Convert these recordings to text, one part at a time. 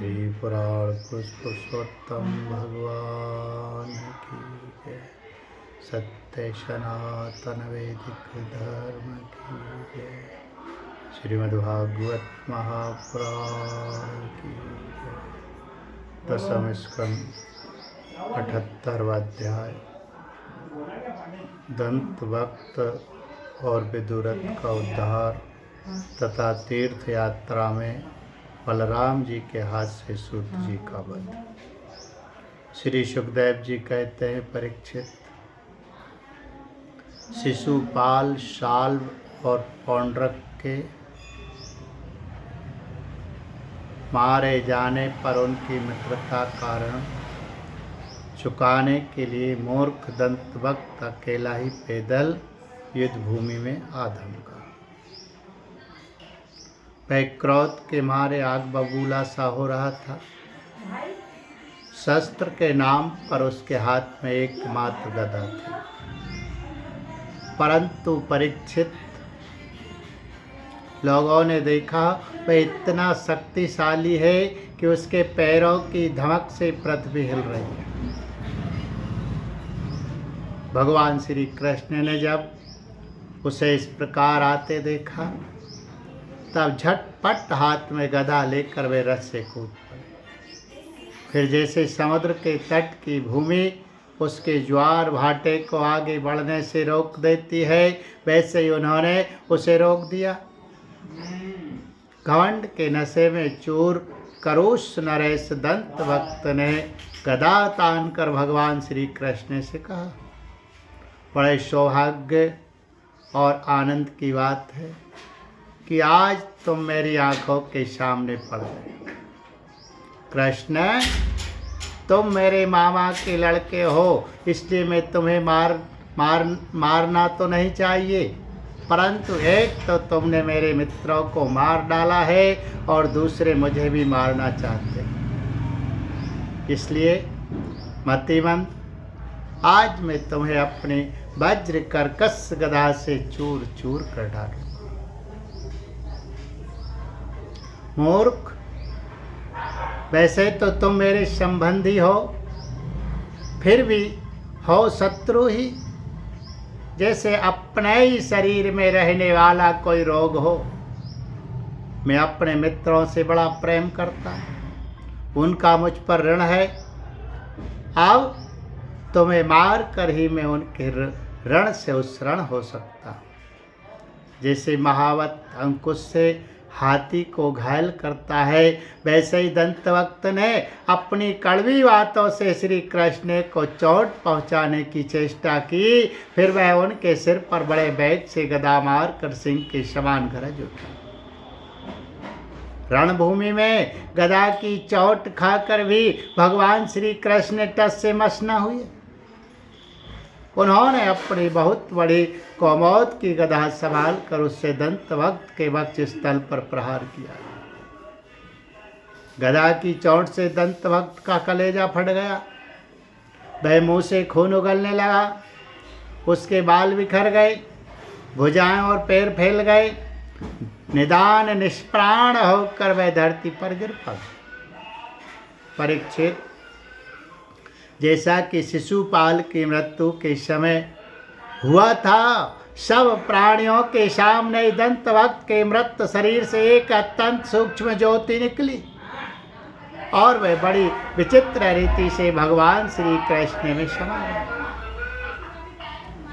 श्री पुराण पुरुषोत्तम भगवान की जय। सत्य सनातन वैदिक धर्म की जय। श्रीमद्भागवत महापुराण की जय। दसम स्कंद 78वां अध्याय। दंत भक्त और विदुरथ का उद्धार तथा तीर्थ यात्रा में बलराम जी के हाथ से सूत जी का वध। श्री सुखदेव जी कहते हैं, परीक्षित, शिशुपाल, शाल्व और पौंड्रक के मारे जाने पर उनकी मित्रता कारण चुकाने के लिए मूर्ख दंतभक्त अकेला ही पैदल युद्ध भूमि में आ धमका। वह क्रोध के मारे आग बबूला सा हो रहा था। शस्त्र के नाम पर उसके हाथ में एकमात्र गदा थी, परंतु परीक्षित लोगों ने देखा वह इतना शक्तिशाली है कि उसके पैरों की धमक से पृथ्वी हिल रही है। भगवान श्री कृष्ण ने जब उसे इस प्रकार आते देखा तब झटपट हाथ में गदा लेकर वे रथ से कूद पड़े। फिर जैसे समुद्र के तट की भूमि उसके ज्वार भाटे को आगे बढ़ने से रोक देती है, वैसे ही उन्होंने उसे रोक दिया। घमंड के नशे में चूर करुष नरेश दंत भक्त ने गदा तान कर भगवान श्री कृष्ण से कहा, बड़े सौभाग्य और आनंद की बात है कि आज तुम मेरी आंखों के सामने पड़ गए। कृष्ण, तुम मेरे मामा के लड़के हो, इसलिए मैं तुम्हें मारना तो नहीं चाहिए, परंतु एक तो तुमने मेरे मित्रों को मार डाला है और दूसरे मुझे भी मारना चाहते। इसलिए मतिमंद, आज मैं तुम्हें अपने वज्र कर्कश गदा से चूर चूर कर डालूंगा। मूर्ख, वैसे तो तुम मेरे संबंधी हो, फिर भी हो शत्रु ही, जैसे अपने ही शरीर में रहने वाला कोई रोग हो। मैं अपने मित्रों से बड़ा प्रेम करता हूँ, उनका मुझ पर ऋण है। अब तुम्हें मार कर ही मैं उनके ऋण से उत्सरण हो सकता हूँ। जैसे महावत अंकुश से हाथी को घायल करता है, वैसे ही दंतभक्त ने अपनी कड़वी बातों से श्री कृष्ण को चोट पहुंचाने की चेष्टा की। फिर वह उनके सिर पर बड़े वेग से गदा मार कर सिंह के समान गरज उठा। रणभूमि में गदा की चोट खाकर भी भगवान श्री कृष्ण टस से मस न हुए। उन्होंने अपनी बहुत बड़ी कौमोद की गदा संभाल कर उससे दंतभक्त के वक्ष स्थल पर प्रहार किया। गदा की चोट से दंतभक्त का कलेजा फट गया, वह मुंह से खून उगलने लगा, उसके बाल बिखर गए, भुजाएं और पैर फैल गए, निदान निष्प्राण होकर वह धरती पर गिर पड़ा। परीक्षित, जैसा कि शिशुपाल की मृत्यु के समय हुआ था, सब प्राणियों के सामने दंतभक्त के मृत शरीर से एक अत्यंत सूक्ष्म ज्योति निकली और वह बड़ी विचित्र रीति से भगवान श्री कृष्ण में समा गई।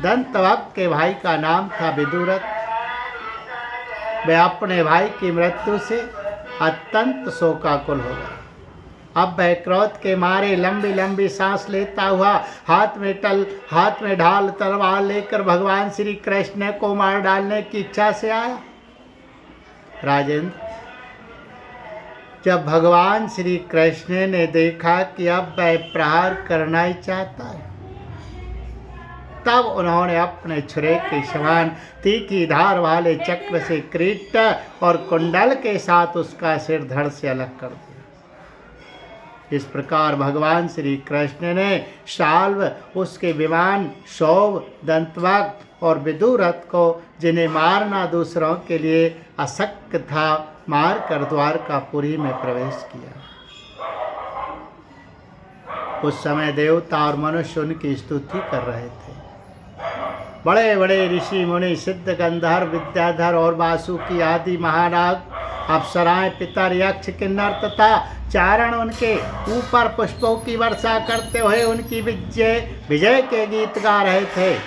दंतभक्त के भाई का नाम था विदुरथ। वह अपने भाई की मृत्यु से अत्यंत शोकाकुल हो गया। अब वह क्रोध के मारे लंबी लंबी सांस लेता हुआ हाथ में ढाल तलवार लेकर भगवान श्री कृष्ण को मार डालने की इच्छा से आया। राजेंद्र, जब भगवान श्री कृष्ण ने देखा कि अब वह प्रहार करना ही चाहता है, तब उन्होंने अपने छुरे के समान तीखी धार वाले चक्र से क्रीट और कुंडल के साथ उसका सिर धड़ से अलग कर दिया। इस प्रकार भगवान श्री कृष्ण ने शाल्व, उसके विमान, शौव, दंतभक्त और विदुरथ को, जिन्हें मारना दूसरों के लिए अशक्य था, मार कर द्वारकापुरी में प्रवेश किया। उस समय देवता और मनुष्य उनकी स्तुति कर रहे थे। बड़े बड़े ऋषि मुनि, सिद्ध, गंधर्व, विद्याधर और वासुकी आदि महाराज, अप्सराएं, पितर, यक्ष, किन्नर तथा चारण उनके ऊपर पुष्पों की वर्षा करते हुए उनकी विजय के गीत गा रहे थे।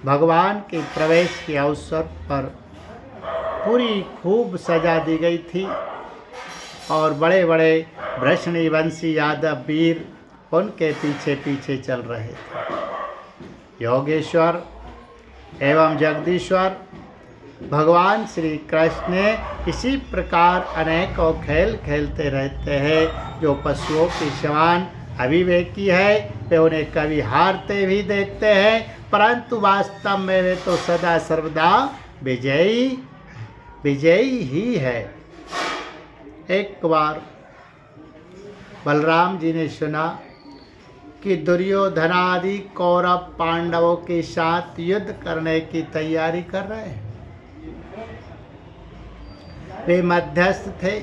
भगवान के प्रवेश के अवसर पर पूरी खूब सजा दी गई थी और बड़े बड़े वृषणी, वंशी, यादव, वीर उनके पीछे पीछे चल रहे थे। योगेश्वर एवं जगदीश्वर भगवान श्री कृष्ण ने इसी प्रकार अनेकों खेल खेलते रहते हैं। जो पशुओं के समान अविवेकी है वे उन्हें कभी हारते भी देखते हैं, परंतु वास्तव में वे तो सदा सर्वदा विजयी ही है। एक बार बलराम जी ने सुना कि दुर्योधनादि कौरव पांडवों के साथ युद्ध करने की तैयारी कर रहे हैं। वे मध्यस्थ थे,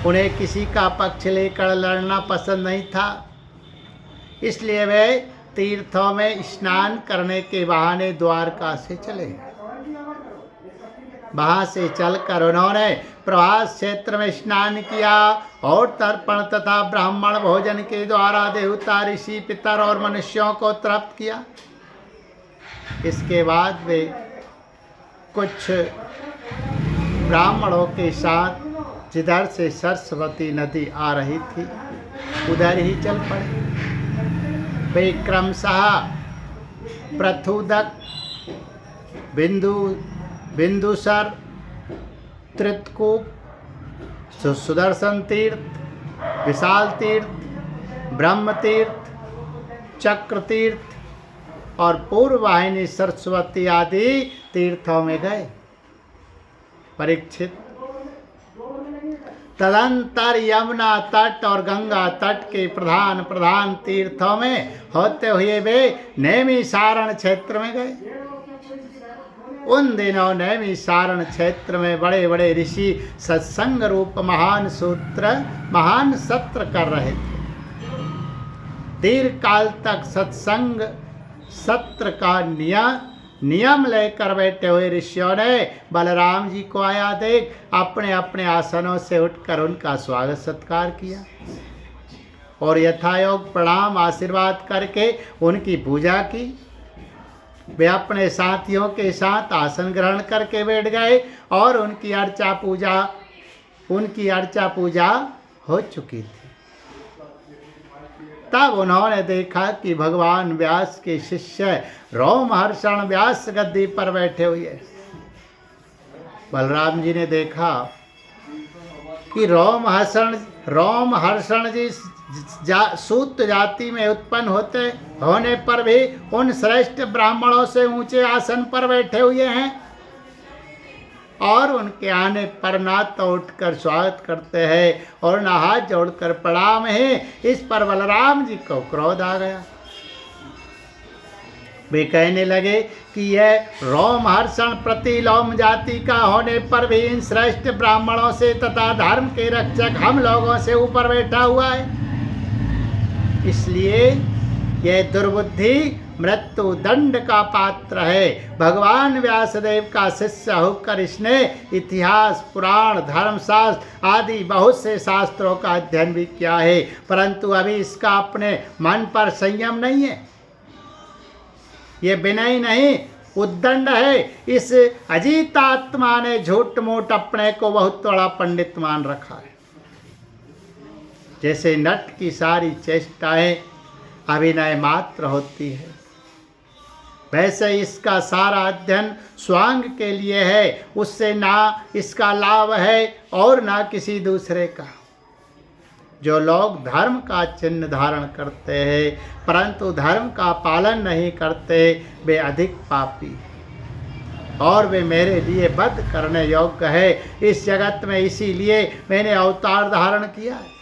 उन्हें किसी का पक्ष लेकर लड़ना पसंद नहीं था, इसलिए वे तीर्थों में स्नान करने के बहाने द्वारका से चले। वहां से चलकर उन्होंने प्रभास क्षेत्र में स्नान किया और तर्पण तथा ब्राह्मण भोजन के द्वारा देवता, ऋषि, पितर और मनुष्यों को तृप्त किया। इसके बाद वे कुछ ब्राह्मणों के साथ जिधर से सरस्वती नदी आ रही थी उधर ही चल पड़े। वे क्रमशः प्रथुदक, बिंदुसर, त्रितकूप, सुदर्शन तीर्थ, विशाल तीर्थ, ब्रह्म तीर्थ, चक्र तीर्थ और पूर्ववाहिनी सरस्वती आदि तीर्थों में गए। परीक्षित तदंतर यमुना तट और गंगा तट के प्रधान तीर्थों में होते हुए वे नैमिषारण क्षेत्र में गए। उन दिनों नैमिषारण क्षेत्र में बड़े बड़े ऋषि सत्संग रूप महान सत्र कर रहे थे। दीर्घ काल तक सत्संग सत्र का नियम लेकर बैठे हुए ऋषियों ने बलराम जी को आया देख अपने अपने आसनों से उठकर उनका स्वागत सत्कार किया और यथायोग प्रणाम आशीर्वाद करके उनकी पूजा की। वे अपने साथियों के साथ आसन ग्रहण करके बैठ गए और उनकी अर्चा पूजा हो चुकी थी। तब उन्होंने देखा कि भगवान व्यास के शिष्य रोमहर्षण व्यास गद्दी पर बैठे हुए। बलराम जी ने देखा कि रोमहर्षण जी सूत जाति में उत्पन्न होने पर भी उन श्रेष्ठ ब्राह्मणों से ऊंचे आसन पर बैठे हुए हैं और उनके आने पर ना तो उठकर स्वागत करते हैं और ना हाथ जोड़कर प्रणाम है। इस पर बलराम जी को क्रोध आ गया। वे कहने लगे कि यह रोमहर्षण प्रतिलोम जाति का होने पर भी इन श्रेष्ठ ब्राह्मणों से तथा धर्म के रक्षक हम लोगों से ऊपर बैठा हुआ है, इसलिए यह दुर्बुद्धि मृत्यु दंड का पात्र है। भगवान व्यासदेव का शिष्य होकर इसने इतिहास, पुराण, धर्मशास्त्र आदि बहुत से शास्त्रों का अध्ययन भी किया है, परंतु अभी इसका अपने मन पर संयम नहीं है। ये विनयी नहीं, उद्दंड है। इस अजीत आत्मा ने झूठ मूठ अपने को बहुत बड़ा पंडित मान रखा है। जैसे नट की सारी चेष्टाएं अभिनय मात्र होती है, वैसे इसका सारा अध्ययन स्वांग के लिए है। उससे ना इसका लाभ है और ना किसी दूसरे का। जो लोग धर्म का चिन्ह धारण करते हैं परंतु धर्म का पालन नहीं करते, वे अधिक पापी और वे मेरे लिए वध करने योग्य है इस जगत में। इसीलिए मैंने अवतार धारण किया है।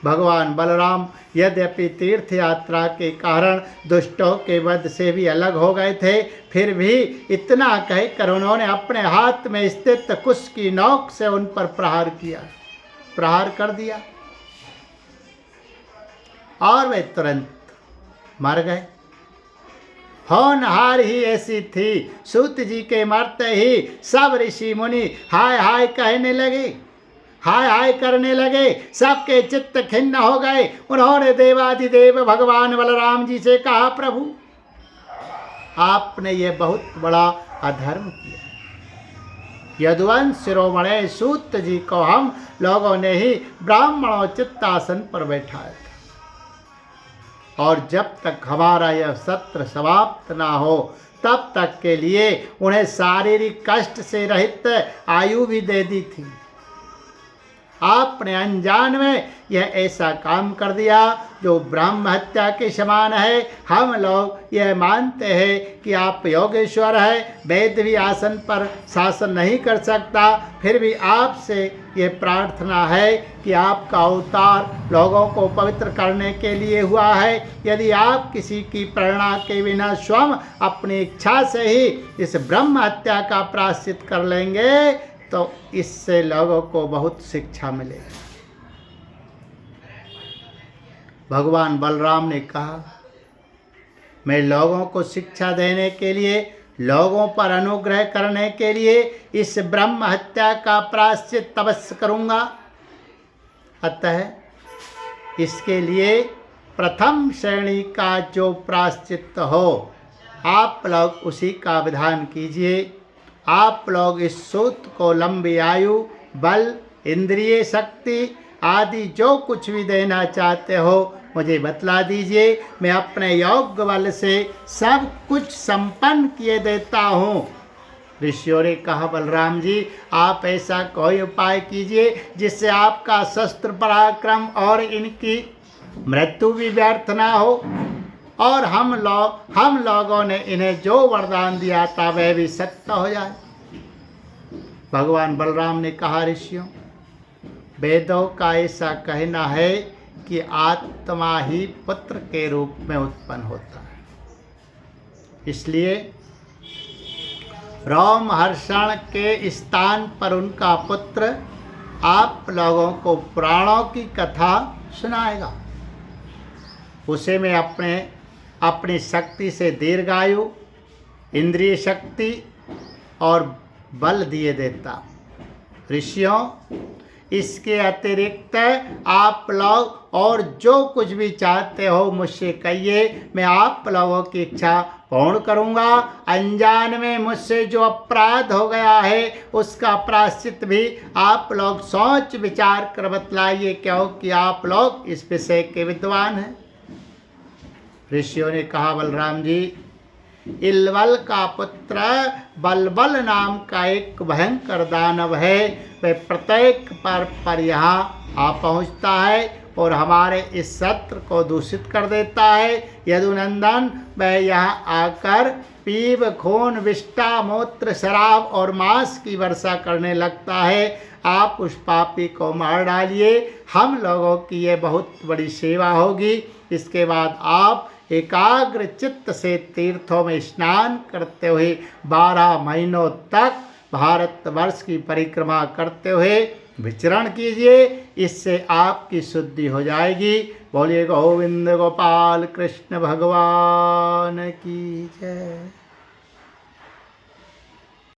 भगवान बलराम यद्यपि तीर्थ यात्रा के कारण दुष्टों के वध से भी अलग हो गए थे, फिर भी इतना कहकर उन्होंने अपने हाथ में स्थित कुश की नोक से उन पर प्रहार कर दिया। और वे तुरंत मर गए। होनहार ही ऐसी थी, सूत जी के मरते ही सब ऋषि मुनि हाय हाय कहने लगे, हाय हाय करने लगे। सबके चित्त खिन्न हो गए। उन्होंने देवाधिदेव भगवान बलराम जी से कहा, प्रभु आपने ये बहुत बड़ा अधर्म किया। यदुवंश शिरोमणि सूत जी को हम लोगों ने ही ब्राह्मणोचित आसन पर बैठाया था, और जब तक हमारा यह सत्र समाप्त ना हो तब तक के लिए उन्हें शारीरिक कष्ट से रहित आयु भी दे दी थी। आपने अनजान में यह ऐसा काम कर दिया जो ब्रह्म हत्या के समान है। हम लोग यह मानते हैं कि आप योगेश्वर है, वेद भी आसन पर शासन नहीं कर सकता, फिर भी आपसे ये प्रार्थना है कि आपका अवतार लोगों को पवित्र करने के लिए हुआ है। यदि आप किसी की प्रेरणा के बिना स्वयं अपनी इच्छा से ही इस ब्रह्म हत्या का प्रायश्चित कर लेंगे तो इससे लोगों को बहुत शिक्षा मिलेगी। भगवान बलराम ने कहा, मैं लोगों को शिक्षा देने के लिए, लोगों पर अनुग्रह करने के लिए इस ब्रह्म हत्या का प्रायश्चित अवश्य करूँगा। अतः इसके लिए प्रथम श्रेणी का जो प्रायश्चित हो आप लोग उसी का विधान कीजिए। आप लोग इस सूत को लंबी आयु, बल, इंद्रिय शक्ति आदि जो कुछ भी देना चाहते हो मुझे बतला दीजिए। मैं अपने योग बल से सब कुछ संपन्न किए देता हूँ। ऋषियों ने कहा, बलराम जी आप ऐसा कोई उपाय कीजिए जिससे आपका शस्त्र पराक्रम और इनकी मृत्यु भी व्यर्थ ना हो, और हम लोगों ने इन्हें जो वरदान दिया था वह भी सत्य हो जाए। भगवान बलराम ने कहा, ऋषियों वेदों का ऐसा कहना है कि आत्मा ही पुत्र के रूप में उत्पन्न होता है, इसलिए रोमहर्षण के स्थान पर उनका पुत्र आप लोगों को पुराणों की कथा सुनाएगा। उसे मैं अपनी शक्ति से दीर्घायु, इंद्रिय शक्ति और बल दिए देता। ऋषियों इसके अतिरिक्त आप लोग और जो कुछ भी चाहते हो मुझसे कहिए, मैं आप लोगों की इच्छा पूर्ण करूँगा। अनजान में मुझसे जो अपराध हो गया है उसका प्रायश्चित भी आप लोग सोच विचार कर बतलाइए, क्योंकि आप लोग इस विषय के विद्वान हैं। ऋषियों ने कहा, बलराम जी इलवल का पुत्र बलबल नाम का एक भयंकर दानव है। वह प्रत्येक पर यहाँ आ पहुँचता है और हमारे इस सत्र को दूषित कर देता है। यदुनंदन वह यहाँ आकर पीप, खून, विष्ठा, मूत्र, शराब और मांस की वर्षा करने लगता है। आप उस पापी को मार डालिए, हम लोगों की ये बहुत बड़ी सेवा होगी। इसके बाद आप एकाग्र चित्त से तीर्थों में स्नान करते हुए 12 महीनों तक भारतवर्ष की परिक्रमा करते हुए विचरण कीजिए। इससे आपकी शुद्धि हो जाएगी। बोलिए गोविंद गोपाल कृष्ण भगवान की जय।